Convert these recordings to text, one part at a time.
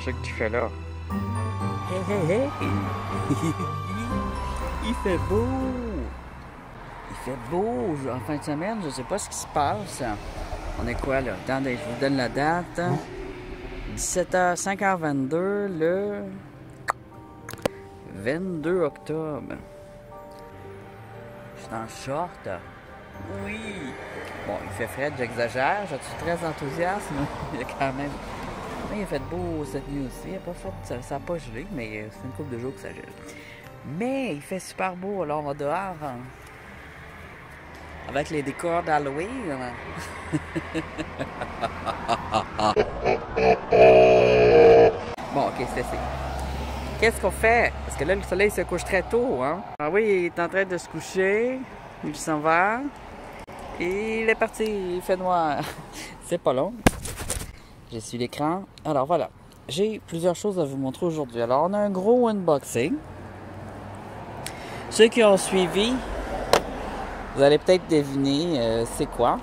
Qu'est-ce que tu fais là? Hé, hé, hé! Il fait beau! Il fait beau! En fin de semaine, je sais pas ce qui se passe. On est quoi là? Attendez, je vous donne la date. 17h, 5h22, le 22 octobre. Je suis en short. Oui! Bon, il fait frais, j'exagère. Je suis très enthousiaste, mais il y a quand même... Mais il a fait beau cette nuit aussi. Il n'y a pas fort, ça n'a pas gelé, mais c'est une couple de jours que ça gèle. Mais il fait super beau, alors on va dehors. Hein, avec les décors d'Halloween. Bon, ok, c'est assez. Qu'est-ce qu'on fait? Parce que là, le soleil se couche très tôt, hein? Ah oui, il est en train de se coucher. Il s'en va. Et il est parti, il fait noir. C'est pas long. J'ai su l'écran. Alors voilà, j'ai plusieurs choses à vous montrer aujourd'hui. Alors on a un gros unboxing. Ceux qui ont suivi, vous allez peut-être deviner c'est quoi.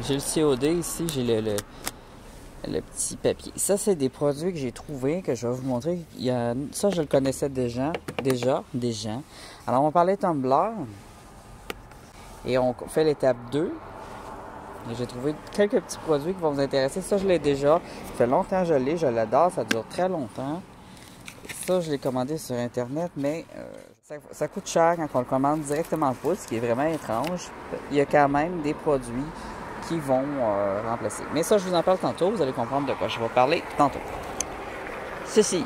J'ai le COD ici, j'ai le petit papier. Ça, c'est des produits que j'ai trouvés, que je vais vous montrer. Ça, je le connaissais déjà. Alors on va parler Tumblr. Et on fait l'étape 2. J'ai trouvé quelques petits produits qui vont vous intéresser. Ça, je l'ai déjà. Ça fait longtemps que je l'ai. Je l'adore. Ça dure très longtemps. Ça, je l'ai commandé sur Internet, mais ça coûte cher quand on le commande directement au pouce, ce qui est vraiment étrange. Il y a quand même des produits qui vont remplacer. Mais ça, je vous en parle tantôt. Vous allez comprendre de quoi je vais parler tantôt. Ceci,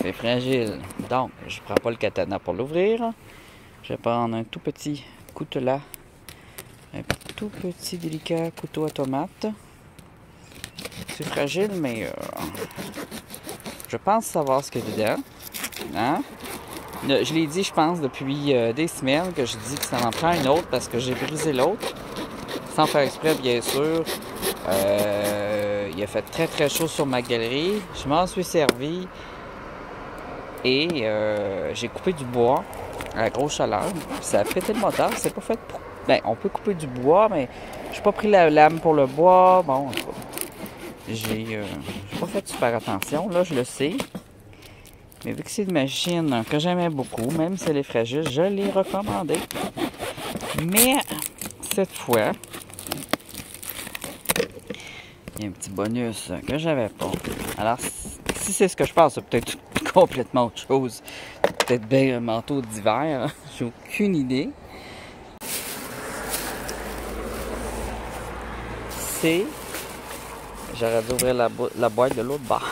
c'est fragile. Donc, je ne prends pas le katana pour l'ouvrir. Je vais prendre un tout petit coutelas. Un tout petit délicat couteau à tomate. C'est fragile, mais je pense savoir ce qu'il y a dedans. Hein? Je l'ai dit, je pense, depuis des semaines que je dis que ça en prend une autre parce que j'ai brisé l'autre. Sans faire exprès, bien sûr. Il a fait très très chaud sur ma galerie. Je m'en suis servi. Et j'ai coupé du bois à la grosse chaleur. Ça a pété le moteur. C'est pas fait pour... Ben, on peut couper du bois, mais j'ai pas pris la lame pour le bois. Bon, j'ai pas fait super attention. Là, je le sais. Mais vu que c'est une machine que j'aimais beaucoup, même si elle est fragile, je l'ai recommandée. Mais cette fois, il y a un petit bonus que j'avais pas. Alors, si c'est ce que je pense, c'est peut-être complètement autre chose. Peut-être bien un manteau d'hiver. J'ai aucune idée. J'aurais dû ouvrir la boîte de l'autre bord.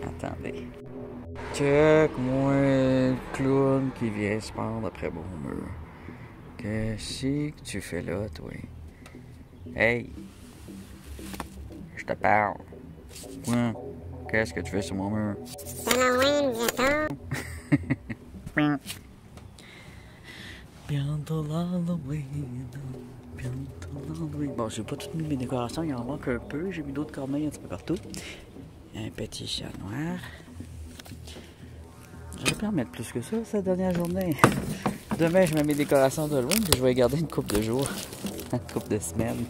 Attendez. Check-moi le clown qui vient se pendre après mon mur. Qu'est-ce que tu fais là, toi? Hey! Je te parle. Ouais. Qu'est-ce que tu fais sur mon mur? C'est Halloween, bientôt. Bientôt l'Halloween. Bon, j'ai pas toutes mis mes décorations, il en manque un peu. J'ai mis d'autres corneilles un petit peu partout. Un petit chat noir. J'aurais pu en mettre plus que ça, cette dernière journée. Demain, je mets mes décorations d'Halloween, puis je vais garder une couple de jours. Une couple de semaines.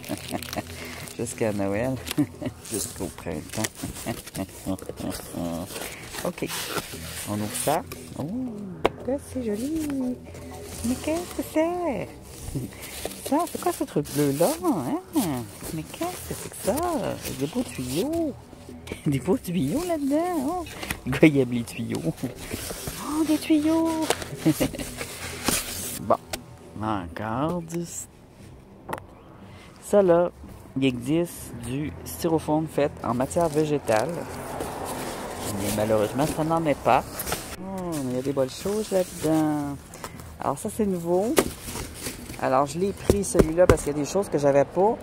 Jusqu'à Noël. Jusqu'au printemps. OK. On ouvre ça. Oh, c'est joli. Mais qu'est-ce que c'est? Ça, c'est quoi ce truc bleu-là? Hein? Mais qu'est-ce que c'est que ça? Des beaux tuyaux. Des beaux tuyaux là-dedans. Oh. Le gars, il aime les tuyaux. Oh, des tuyaux. Bon. Encore du... Ça, là, il existe du styrofoam fait en matière végétale. Mais malheureusement, ça n'en est pas. Oh, mais il y a des bonnes choses là-dedans. Alors, ça, c'est nouveau. Alors, je l'ai pris celui-là parce qu'il y a des choses que j'avais pas.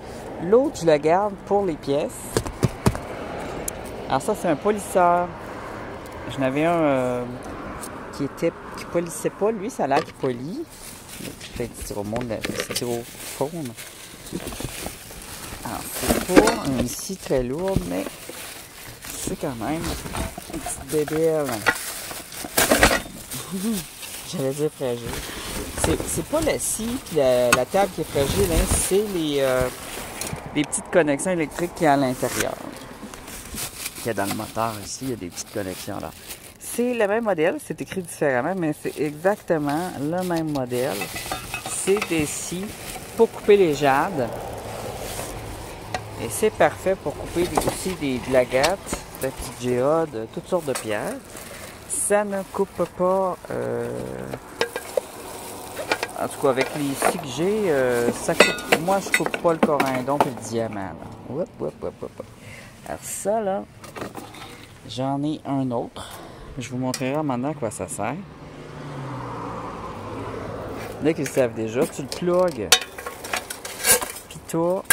L'autre, je le garde pour les pièces. Alors, ça, c'est un polisseur. J'en avais un qui polissait pas. Lui, ça a l'air qu'il polit. Peut-être styrofoam. Alors, c'est pas une scie très lourde, mais c'est quand même une petite bébelle. J'allais dire fragile. C'est pas la scie puis la table qui est fragile, hein, c'est les petites connexions électriques qu'il y a à l'intérieur. qu'il y a dans le moteur ici, il y a des petites connexions là. C'est le même modèle, c'est écrit différemment, mais c'est exactement le même modèle. C'est des scies pour couper les jades. Et c'est parfait pour couper aussi de l'agate, de la petite géode, toutes sortes de pierres. Ça ne coupe pas... En tout cas, avec les scies que j'ai, ça coupe... Moi, je coupe pas le corindon et le diamant. Là. Hop, hop, hop, hop. Alors ça, là, j'en ai un autre. Je vous montrerai maintenant à quoi ça sert. Là qu'ils le savent déjà, tu le plugues. Puis toi,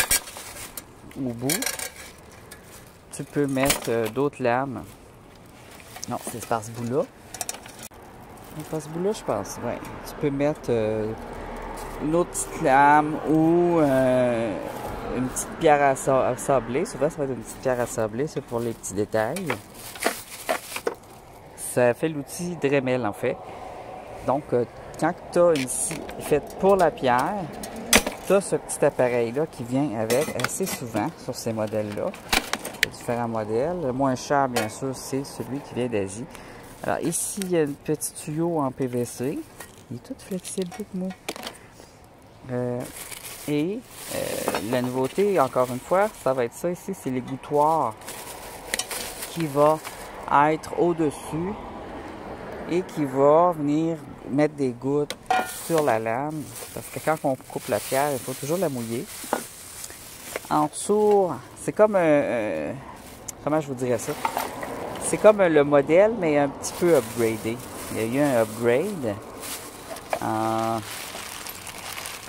au bout, tu peux mettre d'autres lames. Non, c'est par ce bout-là. Par ce bout-là, je pense, ouais. Tu peux mettre une autre petite lame ou une petite pierre à sabler. Souvent, ça va être une petite pierre à sabler, c'est pour les petits détails. Ça fait l'outil Dremel, en fait. Donc, quand tu as une scie faite pour la pierre, tu as ce petit appareil-là qui vient avec assez souvent sur ces modèles-là. Il y a différents modèles. Le moins cher, bien sûr, c'est celui qui vient d'Asie. Alors, ici, il y a un petit tuyau en PVC. Il est tout flexible, tout mou. La nouveauté, encore une fois, ça va être ça ici, c'est l'égouttoir qui va être au-dessus et qui va venir mettre des gouttes sur la lame. Parce que quand on coupe la pierre, il faut toujours la mouiller. En dessous, c'est comme comment je vous dirais ça? C'est comme le modèle, mais un petit peu upgradé. Il y a eu un upgrade.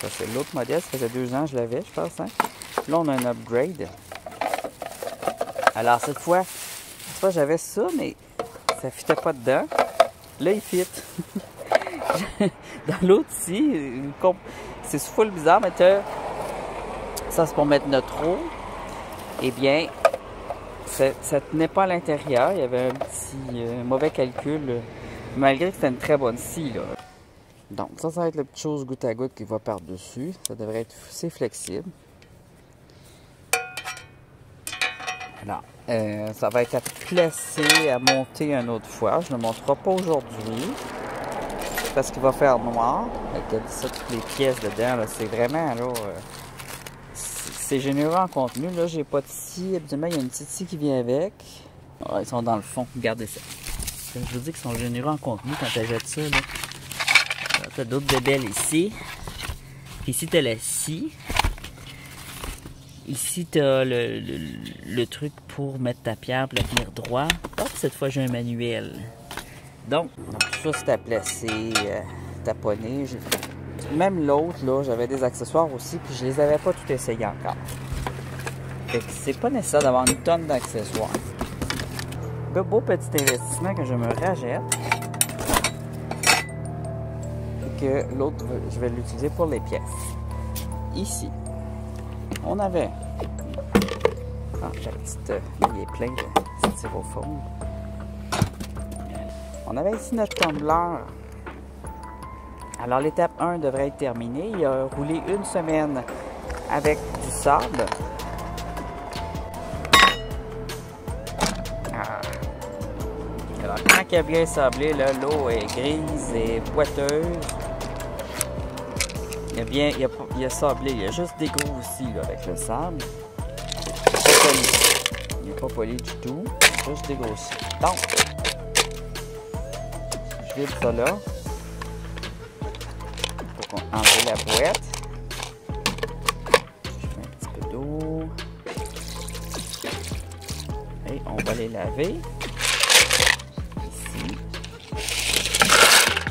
C'est l'autre modèle, ça faisait 2 ans que je l'avais, je pense. Hein? Là, on a un upgrade. Alors, cette fois j'avais ça, mais ça ne fitait pas dedans. Là, il fit. Dans l'autre ici, c'est full bizarre, mais ça, c'est pour mettre notre eau. Eh bien, ça ne tenait pas à l'intérieur. Il y avait un petit mauvais calcul, malgré que c'était une très bonne scie, là. Donc, ça va être la petite chose goutte à goutte qui va par-dessus. Ça devrait être assez flexible. Alors, ça va être à placer, à monter une autre fois. Je ne le monterai pas aujourd'hui parce qu'il va faire noir. Avec ça, toutes les pièces dedans, c'est vraiment, là, c'est généreux en contenu. Là, j'ai pas de scie. Habituellement, il y a une petite scie qui vient avec. Oh, ils sont dans le fond. Regardez ça. Je vous dis qu'ils sont généreux en contenu quand tu achètes ça, là. Tu as d'autres bébelles ici. Ici, tu as la scie. Ici, tu as le truc pour mettre ta pierre pour la tenir droit. Hop, cette fois, j'ai un manuel. Donc tout ça, c'est à placer, taponner. Même l'autre, là, j'avais des accessoires aussi, puis je les avais pas tout essayé encore. Fait que c'est pas nécessaire d'avoir une tonne d'accessoires. Un beau petit investissement que je me rachète. Que l'autre, je vais l'utiliser pour les pièces. Ici, on avait... Ah, la petite... il est plein de styrofoam. On avait ici notre tumbler. Alors, l'étape 1 devrait être terminée. Il a roulé 1 semaine avec du sable. Alors, quand il a bien sablé, l'eau est grise et boiteuse. Il a sablé, il y a juste des gros aussi là, avec le sable. Il n'est pas poli du tout, juste des gros aussi. Donc, je vide ça là pour enlever la boîte. Je mets un petit peu d'eau. Et on va les laver. Ici.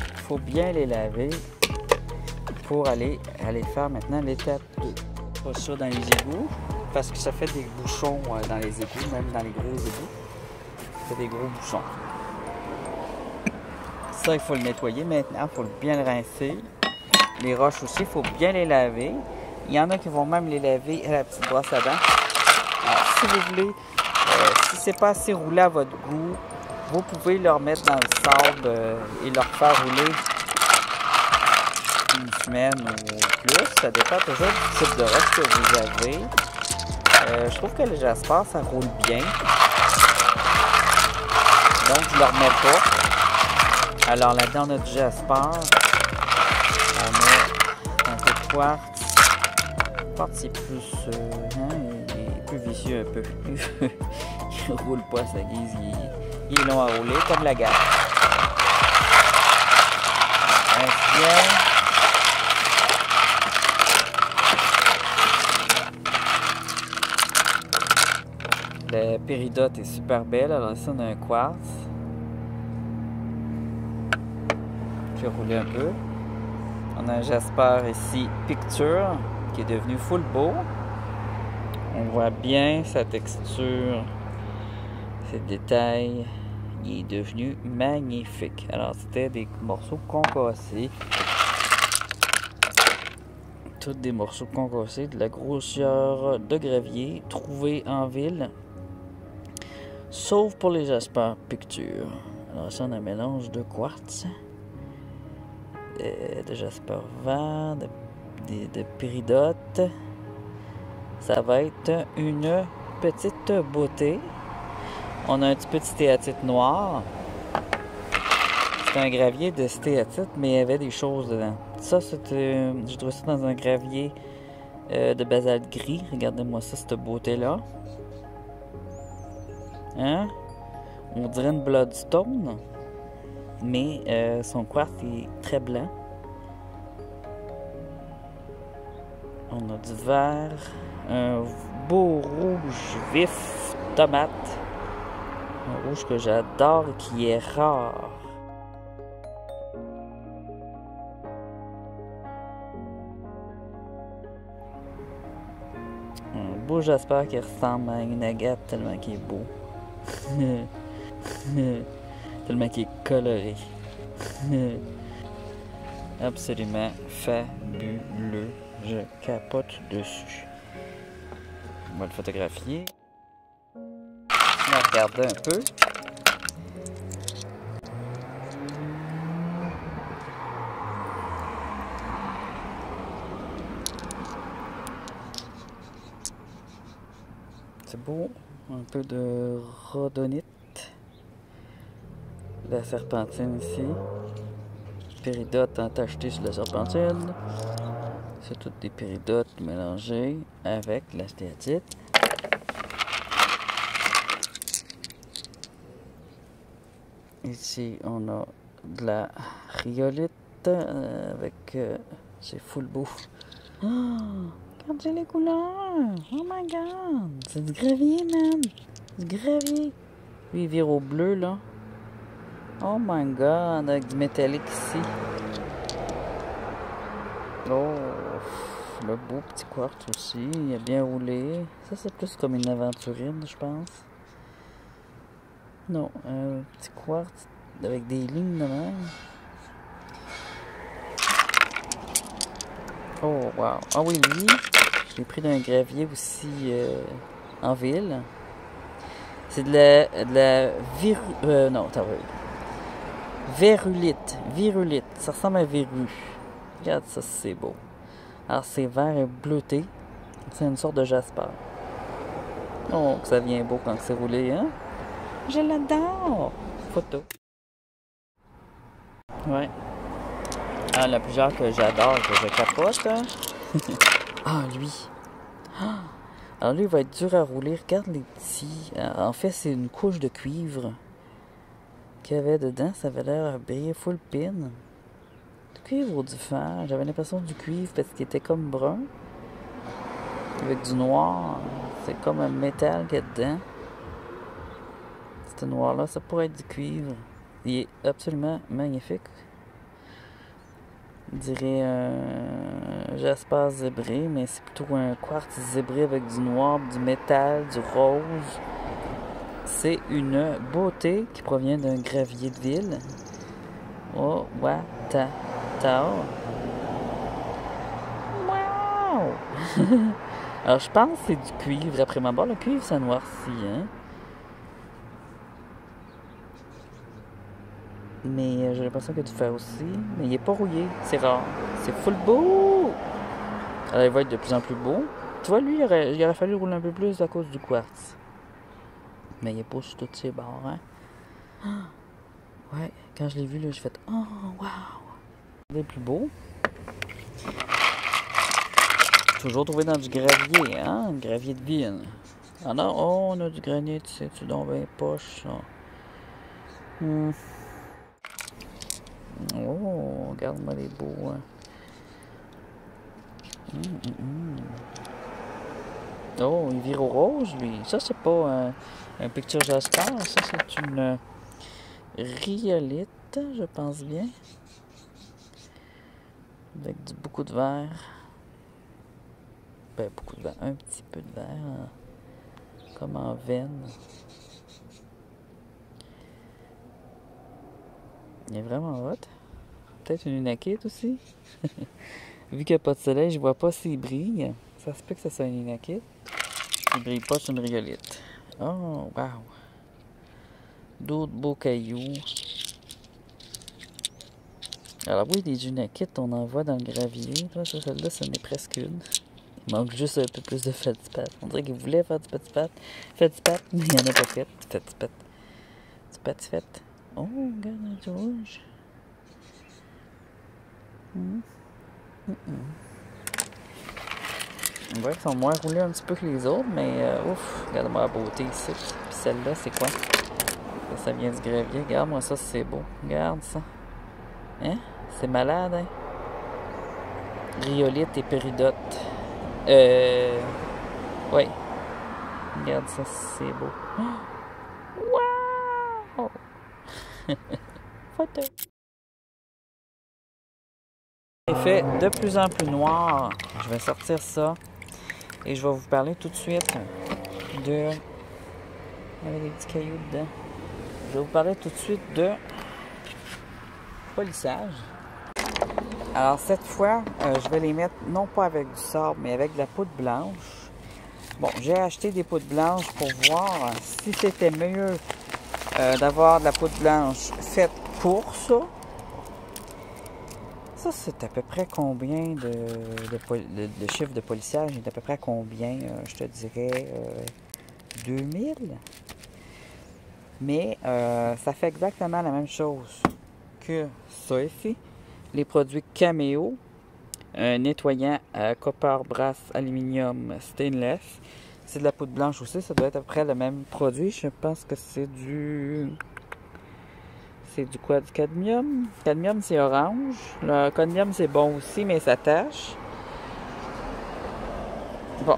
Il faut bien les laver. Pour aller faire maintenant l'étape 2. Pas ça dans les égouts, parce que ça fait des bouchons dans les égouts, même dans les gros égouts. Ça fait des gros bouchons. Ça, il faut le nettoyer maintenant, il faut bien le rincer. Les roches aussi, il faut bien les laver. Il y en a qui vont même les laver à la petite brosse à dents. Alors, si vous voulez, si c'est pas assez roulé à votre goût, vous pouvez leur mettre dans le sable et leur faire rouler une semaine ou plus, ça dépend toujours du type de roche que vous avez. Je trouve que le Jasper, ça roule bien. Donc, je ne le remets pas. Alors, là-dedans, on a du jasper. On a un peu de quartz. Le quartz, c'est plus... il est plus vicieux un peu. Il ne roule pas sa guise. Il est long à rouler, comme la gare. Un ciel. La péridote est super belle. Alors ça, on a un quartz. Je vais rouler un peu. On a un jasper ici, Picture, qui est devenu full beau. On voit bien sa texture, ses détails. Il est devenu magnifique. Alors, c'était des morceaux concassés. Tous des morceaux concassés, de la grosseur de gravier, trouvés en ville. Sauf pour les jaspers Picture. Alors, ça, on a un mélange de quartz, de jasper vert, de péridote. Ça va être une petite beauté. On a un petit peu de stéatite noire. C'est un gravier de stéatite, mais il y avait des choses dedans. Ça, c'était... J'ai trouvé ça dans un gravier de basalte gris. Regardez-moi ça, cette beauté-là. Hein? On dirait une bloodstone, mais son quartz est très blanc. On a du vert, un beau rouge vif, tomate. Un rouge que j'adore et qui est rare. Un beau jasper qui ressemble à une agate tellement qu'il est beau. Tellement qu'il est coloré. Absolument fabuleux. Je capote dessus. On va le photographier. On va regarder un peu. C'est beau. Un peu de rhodonite. La serpentine ici. Péridote entachetée sur la serpentine. C'est toutes des péridotes mélangées avec la stéatite. Ici, on a de la rhyolite avec... c'est full beau. Oh, regardez les couleurs! Oh my god! C'est du gravier, man! Du gravier! Lui, il vire au bleu, là. Oh my god! Avec du métallique ici. Oh! Le beau petit quartz aussi. Il a bien roulé. Ça, c'est plus comme une aventurine, je pense. Non, un petit quartz avec des lignes de même. Oh, wow. Ah oui, lui, je l'ai pris d'un gravier aussi en ville. C'est de la non, t'as vu. Virulite. Ça ressemble à verru. Regarde ça, c'est beau. Alors, c'est vert et bleuté. C'est une sorte de jasper. Oh, que ça vient beau quand c'est roulé, hein? Je l'adore! Photo. Ouais. Ah, il y en a plusieurs que j'adore, que je capote. Hein? Ah, lui. Ah. Alors, lui, il va être dur à rouler. Regarde les petits. En fait, c'est une couche de cuivre qu'il y avait dedans. Ça avait l'air briller full pin. Du cuivre ou du fer. J'avais l'impression du cuivre parce qu'il était comme brun. Avec du noir. C'est comme un métal qu'il y a dedans. Ce noir-là, ça pourrait être du cuivre. Il est absolument magnifique. On dirait un jasper zébré, mais c'est plutôt un quartz zébré avec du noir, du métal, du rose. C'est une beauté qui provient d'un gravier de ville. Oh, Wata. Wow! Alors, je pense que c'est du cuivre. Après ma barre, le cuivre, ça noircit, hein? Mais j'ai l'impression qu'il y a du fer aussi. Mais il n'est pas rouillé. C'est rare. C'est full beau! Alors, il va être de plus en plus beau. Tu vois, lui, il aurait fallu rouler un peu plus à cause du quartz. Mais il n'est pas sur toutes ses barres, hein? Ouais, quand je l'ai vu, là, j'ai fait « Oh, wow! » Les plus beaux. Toujours trouvé dans du gravier, hein? Du gravier de ville. Ah non, oh, on a du granit, tu donc bien poche, ça. Oh, regarde-moi les beaux, hein. Oh, il vire au rose, lui. Ça, c'est pas un Picture Jasper. Ça, c'est une rhyolite, je pense bien. Avec beaucoup de vert. Ben, beaucoup de vert. Un petit peu de vert. Comme en veine. Il est vraiment hot. Peut-être une inakite aussi. Vu qu'il n'y a pas de soleil, je vois pas s'il brille. Ça se peut que ça soit une inakite. Il brille pas sur une rhyolite. Oh, wow! D'autres beaux cailloux. Alors oui, des junakites, on en voit dans le gravier. Là, celle-là, ce n'est presque une. Il manque juste un peu plus de fetipat. On dirait qu'il voulait faire du fetipat, mais il n'y en a pas fait. Fetipat. Du petit. Oh, regarde un rouge. On voit qu'ils sont moins roulés un petit peu que les autres, mais ouf, regarde-moi la beauté ici. Puis celle-là, c'est quoi? Ça vient du gravier. Regarde-moi ça, c'est beau. Regarde ça. Hein? C'est malade, hein? Rhyolite et péridote. Ouais. Regarde ça, c'est beau. Wow! Photo. Il fait de plus en plus noir. Je vais sortir ça. Et je vais vous parler tout de suite de... Avec des petits cailloux dedans. Je vais vous parler tout de suite de polissage. Alors cette fois, je vais les mettre non pas avec du sable, mais avec de la poudre blanche. Bon, j'ai acheté des poudres blanches pour voir si c'était mieux d'avoir de la poudre blanche faite pour ça. Ça, c'est à peu près combien de chiffre de polissage? C'est à peu près combien? Je te dirais 2000. Mais ça fait exactement la même chose que ça ici. Les produits Cameo, un nettoyant à copper, brass, aluminium, stainless. C'est de la poudre blanche aussi, ça doit être à peu près le même produit. Je pense que c'est du... C'est du quoi? Du cadmium? Cadmium, c'est orange. Le cadmium, c'est bon aussi, mais ça tâche. Bon.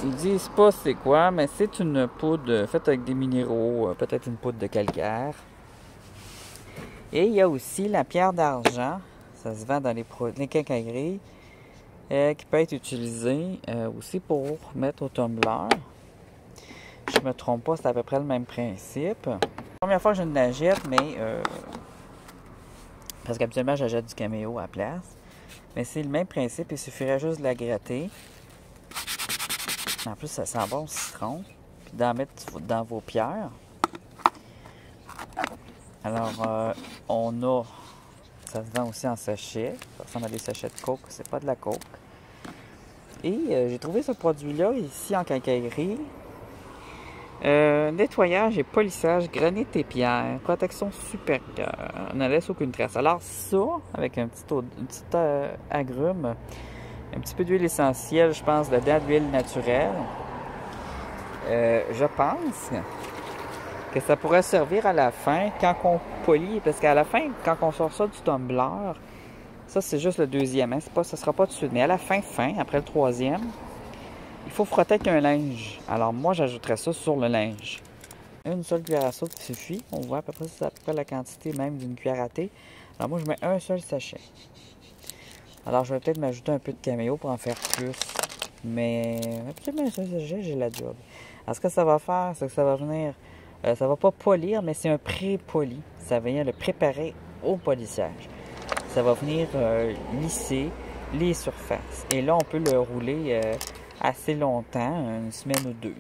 Ils disent pas c'est quoi, mais c'est une poudre faite avec des minéraux, peut-être une poudre de calcaire. Et il y a aussi la pierre d'argent. Ça se vend dans les quincailleries. Qui peut être utilisée aussi pour mettre au tumbler. Je me trompe pas, c'est à peu près le même principe. La première fois que je ne jette, mais parce qu'habituellement j'achète du Cameo à la place. Mais c'est le même principe, il suffirait juste de la gratter. En plus, ça sent bon le citron. Puis d'en mettre dans vos pierres. Alors, on a... Ça se vend aussi en sachet. Ça ressemble à des sachets de coke. C'est pas de la coke. Et j'ai trouvé ce produit-là ici en quincaillerie. Nettoyage et polissage, granit et pierre. Protection supérieure. Ne laisse aucune trace. Alors ça, avec un petit agrume, un petit peu d'huile essentielle, je pense, dedans, d'huile naturelle. Je pense que ça pourrait servir à la fin, quand on polit, parce qu'à la fin, quand on sort ça du tumbler, ça c'est juste le deuxième, hein, ça sera pas tout de suite, mais à la fin, après le troisième, il faut frotter avec un linge. Alors moi, j'ajouterais ça sur le linge. Une seule cuillère à soupe suffit, on voit à peu près, c'est à peu près la quantité même d'une cuillère à thé. Alors moi, je mets un seul sachet. Alors je vais peut-être m'ajouter un peu de Cameo pour en faire plus, mais absolument un seul sachet, j'ai la job. Alors ce que ça va faire, c'est que ça va venir... ça va pas polir, mais c'est un pré-poli. Ça vient le préparer au polissage. Ça va venir lisser les surfaces. Et là, on peut le rouler assez longtemps, une semaine ou deux.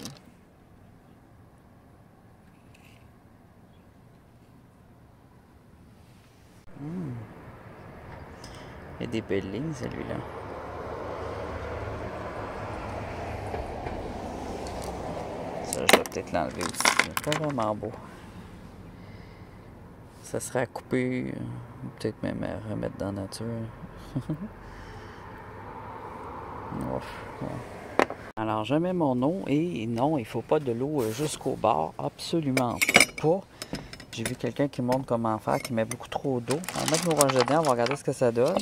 Il y a des belles lignes, celui-là. Ça, je vais peut-être l'enlever aussi. C'est pas vraiment beau. Ça serait à couper, peut-être même à remettre dans la nature. Alors, je mets mon eau et non, il ne faut pas de l'eau jusqu'au bord, absolument pas. J'ai vu quelqu'un qui montre comment faire, qui met beaucoup trop d'eau. On va mettre nos roches dedans, on va regarder ce que ça donne.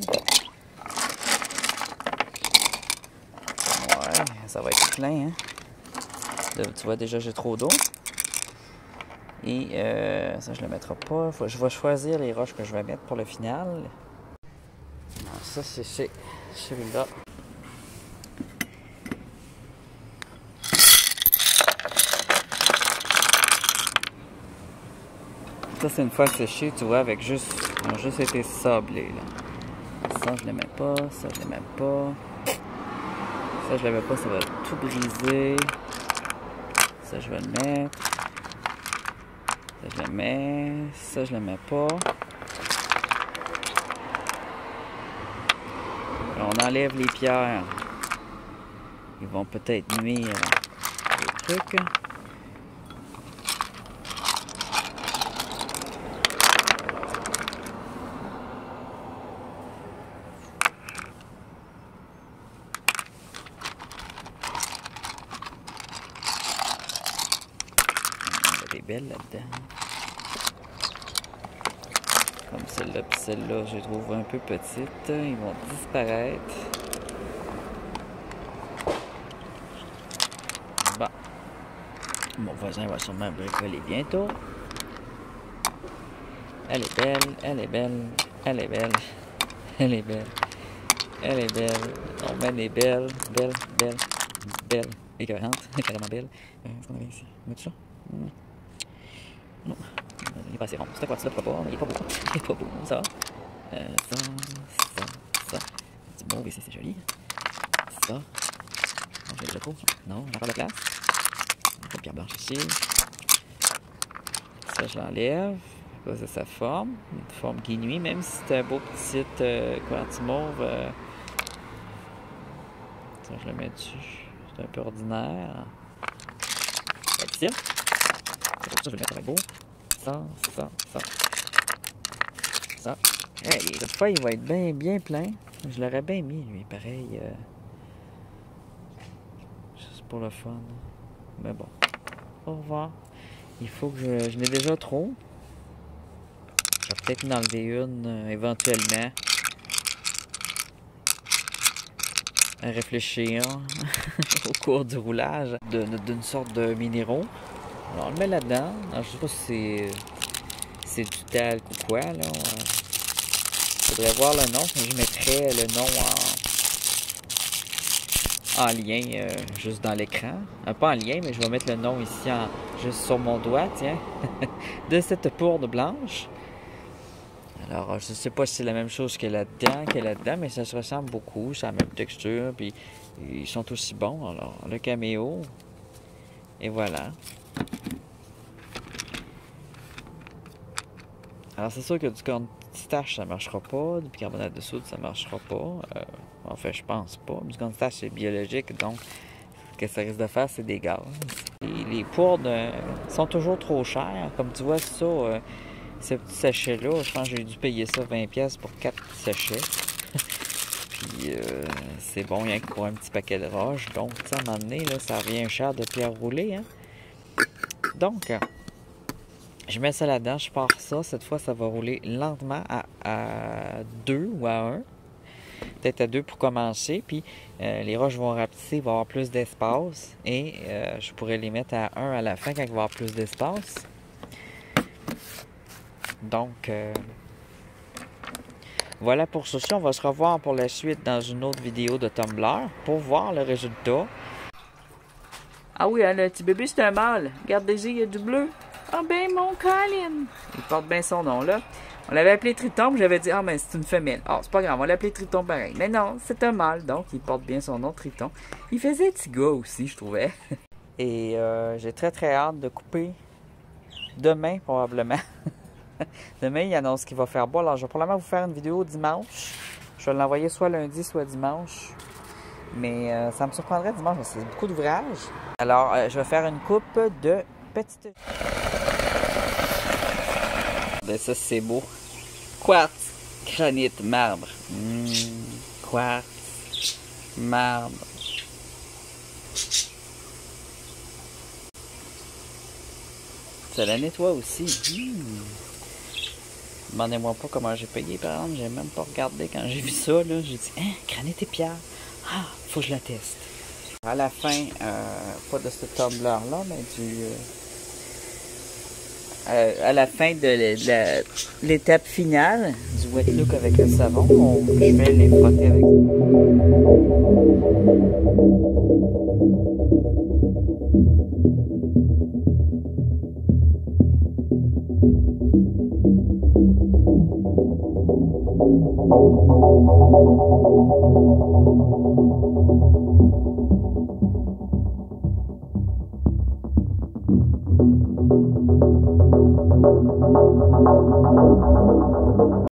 Ouais, ça va être plein, hein. Là, tu vois, déjà, j'ai trop d'eau. Et ça, je ne le mettrai pas. Je vais choisir les roches que je vais mettre pour le final. Alors, ça, c'est celui-là. Ça, c'est une fois séché, tu vois, avec juste été sablé, là. Ça, je le mets pas. Ça, je le mets pas. Ça, je le mets pas, ça va tout briser. Ça, je vais le mettre. Ça, je le mets. Ça, je le mets pas. Alors, on enlève les pierres. Ils vont peut-être nuire au truc. Belle là-dedans. Comme celle-là puis celle-là, je les trouve un peu petites. Ils vont disparaître. Bon. Mon voisin va sûrement bricoler bientôt. Elle est belle, elle est belle, elle est belle, elle est belle, elle est belle. On met des belles, belles, belles, belles, écœurantes, carrément belles. Qu'est-ce qu'on avait ici? On met tout ça? Non, il n'est pas assez rond. Cette partie-là, pourquoi pas, mais il n'est pas beau. Il n'est pas beau, ça. Ça. Un petit mauve ici, c'est joli. Ça. Non, j'ai déjà trop. Non, j'ai encore de place. Une pierre blanche ici. Ça, je l'enlève. À cause de sa forme. Une forme qui nuit, même si c'est un beau petit petit mauve. Ça, je le mets dessus. C'est un peu ordinaire. Ici. Ça, je vais le mettre, ça va être beau. Ça. Hey, cette fois, il va être bien plein. Je l'aurais bien mis, lui, pareil. Juste pour le fun. Mais bon. Au revoir. Il faut que je n'ai déjà trop. Je vais peut-être en enlever une éventuellement. À réfléchir au cours du roulage d'une sorte de minéraux. Alors, on le met là-dedans. Je ne sais pas si c'est du talc ou quoi. Là. Faudrait voir le nom. Je mettrais le nom en lien juste dans l'écran. Pas en lien, mais je vais mettre le nom ici juste sur mon doigt, tiens, de cette poudre blanche. Alors, je ne sais pas si c'est la même chose que là-dedans, mais ça se ressemble beaucoup. C'est la même texture, puis ils sont aussi bons. Alors, le caméo, et voilà. Alors, c'est sûr que du corn pistache, ça ne marchera pas. Du bicarbonate de soude, ça ne marchera pas. Enfin, je pense pas. Du corn pistache, c'est biologique, donc ce que ça risque de faire, c'est des gaz. Et les poudres sont toujours trop chères. Comme tu vois, ça, ce petit sachet-là, je pense que j'ai dû payer ça 20$ pour 4 sachets. Puis, c'est bon, rien que pour un petit paquet de roches. Donc, tu sais, à un moment donné, là, ça revient cher de pierre roulée, hein. Donc, je mets ça là-dedans, je pars ça. Cette fois, ça va rouler lentement à 2 ou à 1. Peut-être à 2 pour commencer. Puis, les roches vont rapetisser, il va y avoir plus d'espace. Et je pourrais les mettre à 1 à la fin quand il va y avoir plus d'espace. Donc, voilà pour ceci. On va se revoir pour la suite dans une autre vidéo de Tumblr pour voir le résultat. Ah oui, hein, le petit bébé, c'est un mâle. Regarde déjà, il y a du bleu. Ah ben, mon Colin! Il porte bien son nom, là. On l'avait appelé Triton, puis j'avais dit, ah, mais c'est une femelle. Ah, c'est pas grave, on l'a appelé Triton pareil. Mais non, c'est un mâle, donc il porte bien son nom, Triton. Il faisait petit gars aussi, je trouvais. Et j'ai très hâte de couper demain, probablement. Demain, il annonce qu'il va faire beau. Alors, je vais probablement vous faire une vidéo dimanche. Je vais l'envoyer soit lundi, soit dimanche. Mais ça me surprendrait dimanche, parce que c'est beaucoup d'ouvrages. Alors, je vais faire une coupe de petites... Ben ça, c'est beau. Quartz, granit, marbre. Quartz, marbre. Ça la nettoie aussi. Demandez-moi pas comment j'ai payé, par exemple. J'ai même pas regardé quand j'ai vu ça. J'ai dit, hein, granit et pierre. Ah, faut que je la teste. À la fin, pas de ce tumbler-là, mais à la fin de l'étape finale du wet look avec le savon, je vais les frotter avec ça.